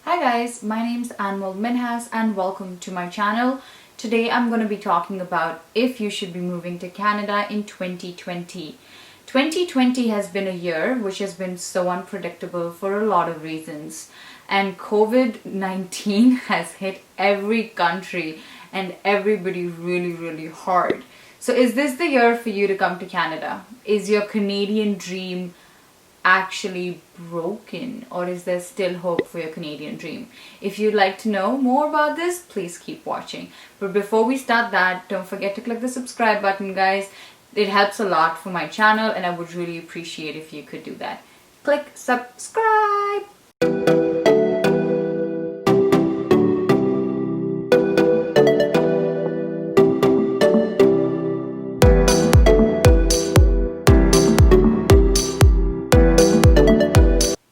Hi guys, my name's Anmol Minhas and welcome to my channel. Today I'm going to be talking about if you should be moving to Canada in 2020. 2020 has been a year which has been so unpredictable for a lot of reasons, and COVID-19 has hit every country and everybody really hard. So is this the year for you to come to Canada? Is your Canadian dream actually broken, or is there still hope for your Canadian dream? If you'd like to know more about this, please keep watching. But before we start that, don't forget to click the subscribe button, guys. It helps a lot for my channel and I would really appreciate if you could do that. Click subscribe.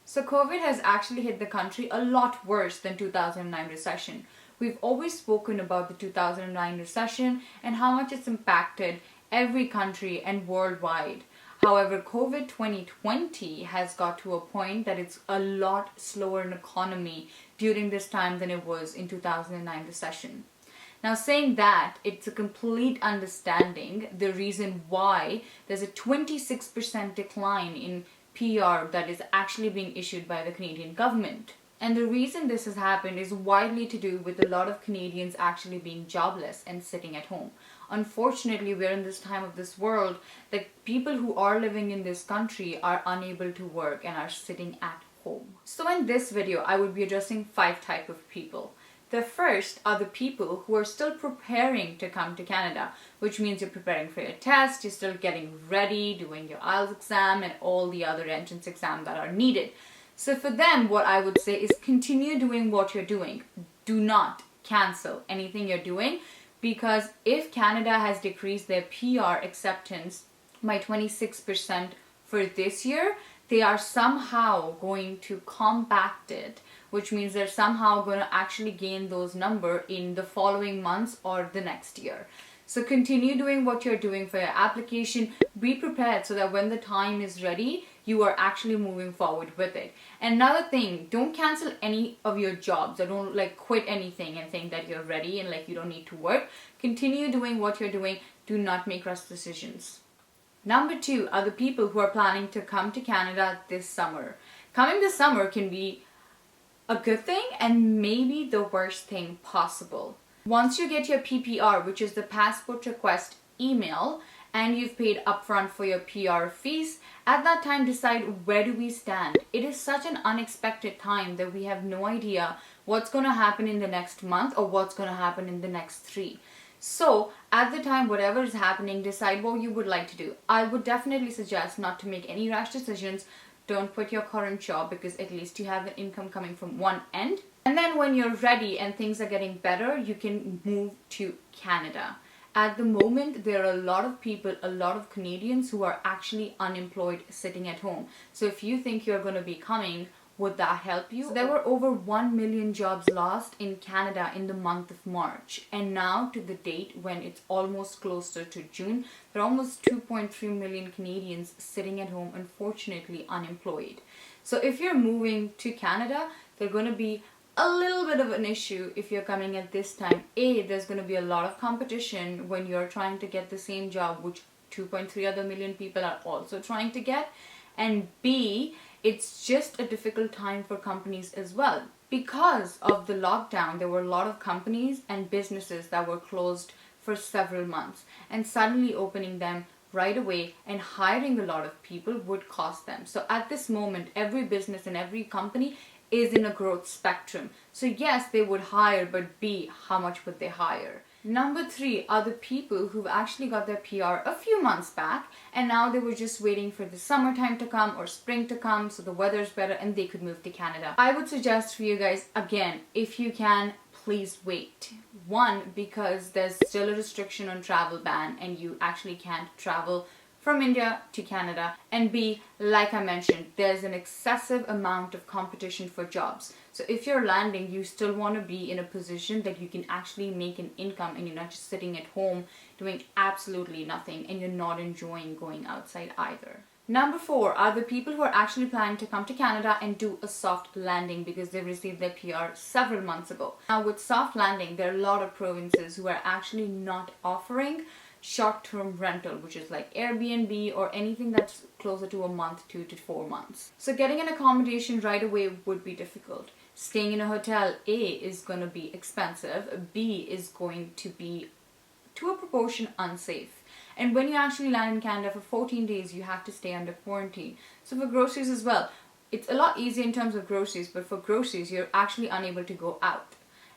So COVID has actually hit the country a lot worse than 2009 recession. We've always spoken about the 2009 recession and how much it's impacted every country and worldwide. However, COVID 2020 has got to a point that it's a lot slower in economy during this time than it was in 2009 recession. Now, saying that, it's a complete understanding the reason why there's a 26% decline in PR that is actually being issued by the Canadian government. And the reason this has happened is widely to do with a lot of Canadians actually being jobless and sitting at home. Unfortunately, we're in this time of this world that people who are living in this country are unable to work and are sitting at home. So in this video, I would be addressing 5 types of people. The first are the people who are still preparing to come to Canada, which means you're preparing for your test, you're still getting ready, doing your IELTS exam and all the other entrance exams that are needed. So for them, what I would say is continue doing what you're doing. Do not cancel anything you're doing, because if Canada has decreased their PR acceptance by 26% for this year, they are somehow going to combat it, which means they're somehow going to actually gain those numbers in the following months or the next year. So continue doing what you're doing for your application. Be prepared so that when the time is ready, you are actually moving forward with it. And another thing, don't cancel any of your jobs, or don't quit anything and think that you're ready and you don't need to work. Continue doing what you're doing. Do not make rush decisions. Number 2 are the people who are planning to come to Canada this summer. Coming this summer can be a good thing and maybe the worst thing possible. Once you get your PPR, which is the passport request email, and you've paid upfront for your PR fees, at that time decide where do we stand. It is such an unexpected time that we have no idea what's going to happen in the next month or what's going to happen in the next 3. So at the time, whatever is happening, decide what you would like to do. I would definitely suggest not to make any rash decisions. Don't quit your current job, because at least you have an income coming from one end. And then when you're ready and things are getting better, you can move to Canada. At the moment, there are a lot of people, a lot of Canadians who are actually unemployed sitting at home. So if you think you're going to be coming, would that help you? So there were over 1 million jobs lost in Canada in the month of March. And now to the date, when it's almost closer to June, there are almost 2.3 million Canadians sitting at home, unfortunately unemployed. So if you're moving to Canada, there's going to be a little bit of an issue if you're coming at this time. A, there's going to be a lot of competition when you're trying to get the same job, which 2.3 other million people are also trying to get. And B, it's just a difficult time for companies as well. Because of the lockdown, there were a lot of companies and businesses that were closed for several months, and suddenly opening them right away and hiring a lot of people would cost them. So at this moment, every business and every company is in a growth spectrum. So yes, they would hire, but B, how much would they hire? Number 3 are the people who've actually got their PR a few months back, and now they were just waiting for the summertime to come or spring to come so the weather's better and they could move to Canada. I would suggest for you guys, again, if you can, please wait. 1, because there's still a restriction on travel ban and you actually can't travel from India to Canada. And B, like I mentioned, there's an excessive amount of competition for jobs. So if you're landing, you still want to be in a position that you can actually make an income and you're not just sitting at home doing absolutely nothing and you're not enjoying going outside either. Number 4 are the people who are actually planning to come to Canada and do a soft landing because they received their PR several months ago. Now with soft landing, there are a lot of provinces who are actually not offering short-term rental, which is like Airbnb or anything that's closer to a month, 2 to 4 months. So getting an accommodation right away would be difficult. Staying in a hotel, A, is going to be expensive, B, is going to be to a proportion unsafe. And when you actually land in Canada for 14 days, you have to stay under quarantine. So for groceries as well, it's a lot easier in terms of groceries, but for groceries, you're actually unable to go out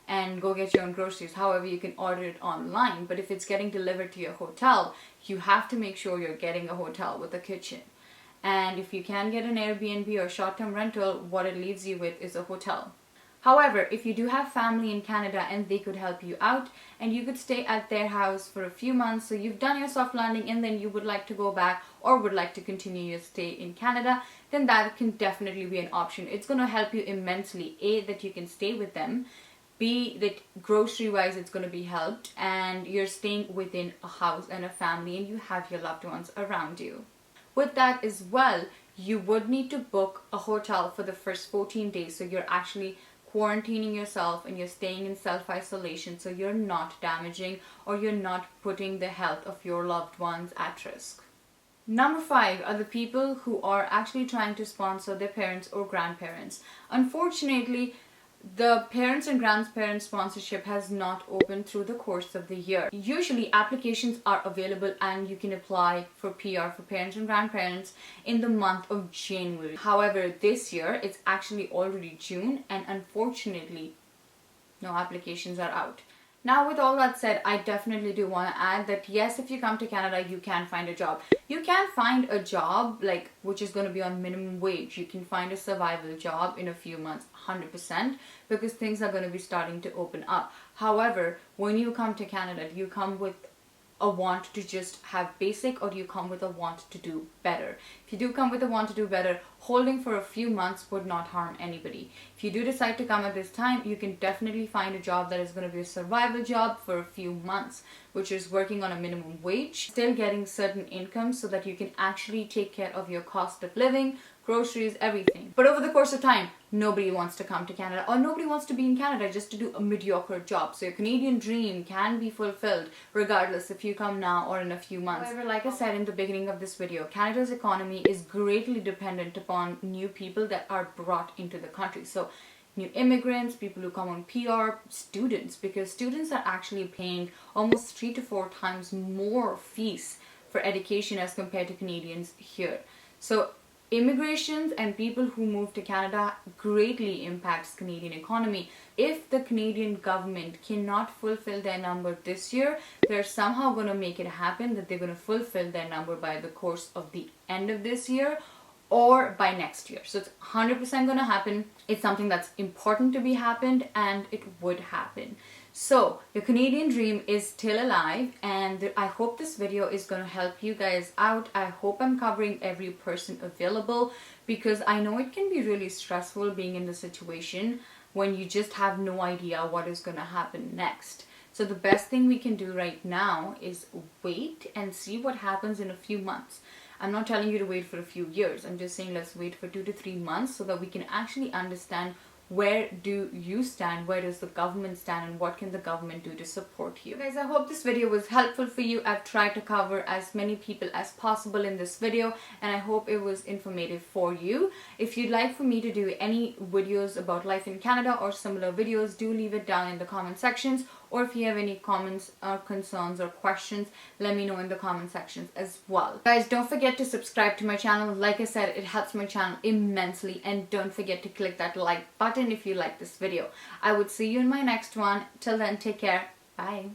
and go get your own groceries. However, you can order it online, but if it's getting delivered to your hotel, you have to make sure you're getting a hotel with a kitchen. And if you can get an Airbnb or short-term rental, what it leaves you with is a hotel. However, if you do have family in Canada and they could help you out and you could stay at their house for a few months, so you've done your soft landing and then you would like to go back or would like to continue your stay in Canada, then that can definitely be an option. It's going to help you immensely. A, that you can stay with them. B, that grocery-wise it's going to be helped and you're staying within a house and a family and you have your loved ones around you. With that as well, you would need to book a hotel for the first 14 days, so you're actually quarantining yourself and you're staying in self-isolation, so you're not damaging or you're not putting the health of your loved ones at risk. Number 5 are the people who are actually trying to sponsor their parents or grandparents. Unfortunately, the parents and grandparents sponsorship has not opened through the course of the year. Usually applications are available and you can apply for PR for parents and grandparents in the month of January. However, this year it's actually already June and unfortunately no applications are out. Now with all that said, I definitely do want to add that yes, if you come to Canada, you can find a job. You can find a job like which is going to be on minimum wage. You can find a survival job in a few months, 100%, because things are going to be starting to open up. However, when you come to Canada, do you come with a want to just have basic or do you come with a want to do better? If you do come with a want to do better, holding for a few months would not harm anybody. If you do decide to come at this time, you can definitely find a job that is going to be a survival job for a few months, which is working on a minimum wage, still getting certain income so that you can actually take care of your cost of living, groceries, everything. But over the course of time, nobody wants to come to Canada or nobody wants to be in Canada just to do a mediocre job. So your Canadian dream can be fulfilled regardless if you come now or in a few months. However, like I said in the beginning of this video, Canada's economy is greatly dependent upon new people that are brought into the country. So new immigrants, people who come on PR, students, because students are actually paying almost 3 to 4 times more fees for education as compared to Canadians here. So immigrations and people who move to Canada greatly impacts Canadian economy. If the Canadian government cannot fulfill their number this year, they're somehow going to make it happen that they're going to fulfill their number by the course of the end of this year or by next year. So it's 100% going to happen. It's something that's important to be happened and it would happen. So the Canadian dream is still alive and I hope this video is going to help you guys out. I hope I'm covering every person available because I know it can be really stressful being in the situation when you just have no idea what is going to happen next. So the best thing we can do right now is wait and see what happens in a few months. I'm not telling you to wait for a few years. I'm just saying let's wait for 2 to 3 months so that we can actually understand where do you stand, where does the government stand, and what can the government do to support you. Guys, I hope this video was helpful for you. I've tried to cover as many people as possible in this video and I hope it was informative for you. If you'd like for me to do any videos about life in Canada or similar videos, do leave it down in the comment sections, or if you have any comments or concerns or questions, let me know in the comment sections as well. Guys, don't forget to subscribe to my channel. Like I said, it helps my channel immensely, and don't forget to click that like button if you like this video. I would see you in my next one. Till then, take care. Bye.